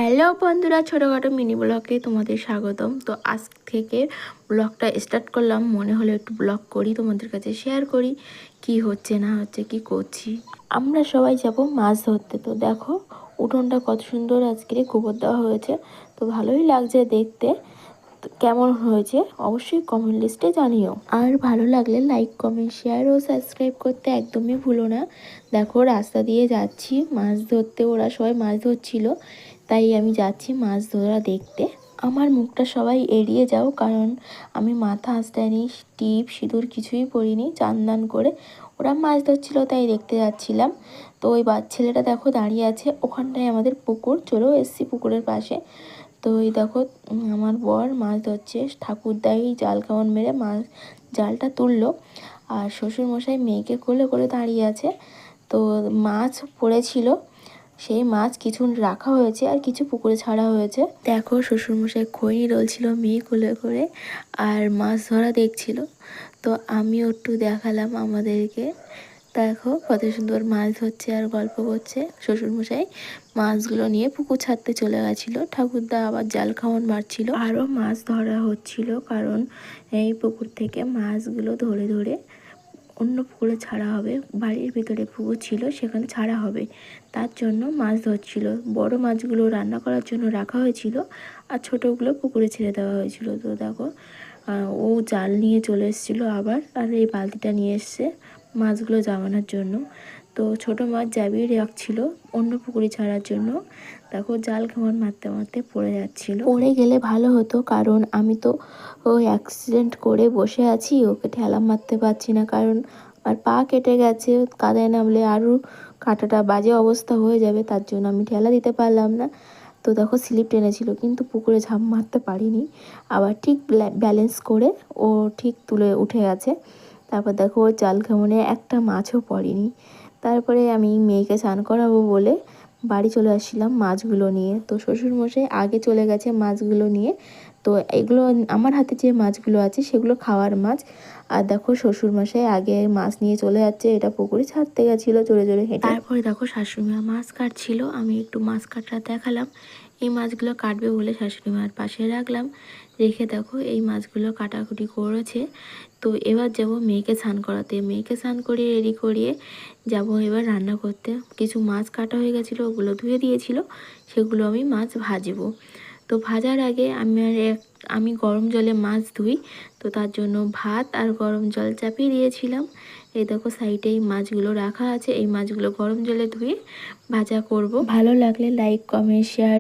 Hello বন্ধুরা, ছোটোখাটো mini ব্লগে তোমাদের স্বাগতম। তো আজ থেকে ব্লগটা স্টার্ট করলাম, মনে হলো একটু ব্লগ করি, তোমাদের কাছে শেয়ার করি কি হচ্ছে না হচ্ছে, কি করছি। আমরা সবাই যাব মাছ ধরতে। তো দেখো উঠোনটা কত সুন্দর আজকে গোবর দেওয়া হয়েছে, তো ভালোই লাগছে দেখতে। কেমন হয়েছে অবশ্যই কমেন্ট লিস্টে জানিও, আর ভালো লাগলে লাইক কমেন্ট শেয়ার ও সাবস্ক্রাইব করতে একদমই ভুলো না। দেখো রাস্তা দিয়ে যাচ্ছি মাছ ধরতে, ওরা সবাই মাছ ধরছিল, তাই আমি যাচ্ছি মাছ ধরা দেখতে। আমার মুখটা সবাই এড়িয়ে যাও, কারণ আমি মাথা আঁচড়াইনি, টিপ সিঁদুর কিছুই পরিনি, চান করে ওরা মাছ ধরছিল তাই দেখতে যাচ্ছিলাম। তো ওই ছেলেটা দেখো দাঁড়িয়ে আছে, ওখানটায় আমাদের পুকুর, চলো এসছি পুকুরের পাশে। তো এই দেখো আমার বর মাছ ধরছে, ঠাকুরদাই জাল কামন মেরে মাছ জালটা তুললো, আর শ্বশুরমশাই মেয়েকে কোলে করে দাঁড়িয়ে আছে। তো মাছ পড়েছিল, সেই মাছ কিছু রাখা হয়েছে আর কিছু পুকুরে ছাড়া হয়েছে। দেখো শ্বশুরমশাই খৈনি ডলছিল মেয়ে কোলে করে, আর মাছ ধরা দেখছিল। তো আমিও একটু দেখালাম আমাদেরকে, দেখো কত সুন্দর মাছ ধরছে আর গল্প করছে। শ্বশুরমশাই মাছগুলো নিয়ে পুকুর ছাড়তে চলে গেছিলো, ঠাকুরদা আবার জাল খাওয়ান মারছিল, আরও মাছ ধরা হচ্ছিল, কারণ এই পুকুর থেকে মাছগুলো ধরে ধরে অন্য পুকুরে ছাড়া হবে। বাড়ির ভিতরে পুকুর ছিল, সেখানে ছাড়া হবে, তার জন্য মাছ ধরছিল। বড় মাছগুলো রান্না করার জন্য রাখা হয়েছিল, আর ছোটোগুলো পুকুরে ছেড়ে দেওয়া হয়েছিল। তো দেখো ও জাল নিয়ে চলে এসেছিলো আবার, আর এই বালতিটা নিয়ে এসছে মাছগুলো জামানোর জন্য। তো ছোটো মাছ জাবিয়ে রাখছিল অন্য পুকুরে ছাড়ার জন্য। দেখো জাল কেমন মারতে মারতে পড়ে যাচ্ছিলো, পড়ে গেলে ভালো হতো, কারণ আমি তো অ্যাক্সিডেন্ট করে বসে আছি, ওকে ঠেলা মারতে পারছি না, কারণ আর পা কেটে গেছে, কাদায় নামলে আরও কাটাটা বাজে অবস্থা হয়ে যাবে, তার জন্য আমি ঠেলা দিতে পারলাম না। তো দেখো স্লিপ টেনেছিল, কিন্তু পুকুরে ঝাঁপ মারতে পারিনি, আবার ঠিক ব্যালেন্স করে ও ঠিক তুলে উঠে গেছে। তারপর দেখো ওর জাল ঘামনে একটা মাছও পড়েনি। তারপরে আমি মেয়েকে স্নান করাবো বলে বাড়ি চলে আসছিলাম মাছগুলো নিয়ে। তো শ্বশুরমশাই আগে চলে গেছে মাছগুলো নিয়ে। তো এগুলো আমার হাতে যে মাছগুলো আছে সেগুলো খাওয়ার মাছ, আর দেখো শ্বশুরমশাই আগে মাছ নিয়ে চলে যাচ্ছে, এটা পুকুরে ছাড়তে গেছিলো জোরে জোরে হেঁটে। তারপরে দেখো শাশুড়িমা মাছ কাটছিল, আমি একটু মাছ কাটা দেখালাম। এই মাছগুলো কাটবে বলে শাশুড়িমার পাশে রাখলাম, রেখে দেখো এই মাছগুলো কাটাকুটি করেছে। তো এবার যাব মেয়েকে স্নান করাতে, মেয়েকে স্নান করিয়ে রেডি করিয়ে যাব এবার রান্না করতে। কিছু মাছ কাটা হয়ে গেছিলো, ওগুলো ধুয়ে দিয়েছিল, সেগুলো আমি মাছ ভাজবো। তো ভাজার আগে আমি গরম জলে মাছ ধুই, তো তার জন্য ভাত আর গরম জল চাপিয়ে দিয়েছিলাম। এই দেখো সাইডে এই মাছগুলো রাখা আছে, এই মাছগুলো গরম জলে ধুয়ে ভাজা করব। ভালো লাগলে লাইক কমেন্ট শেয়ার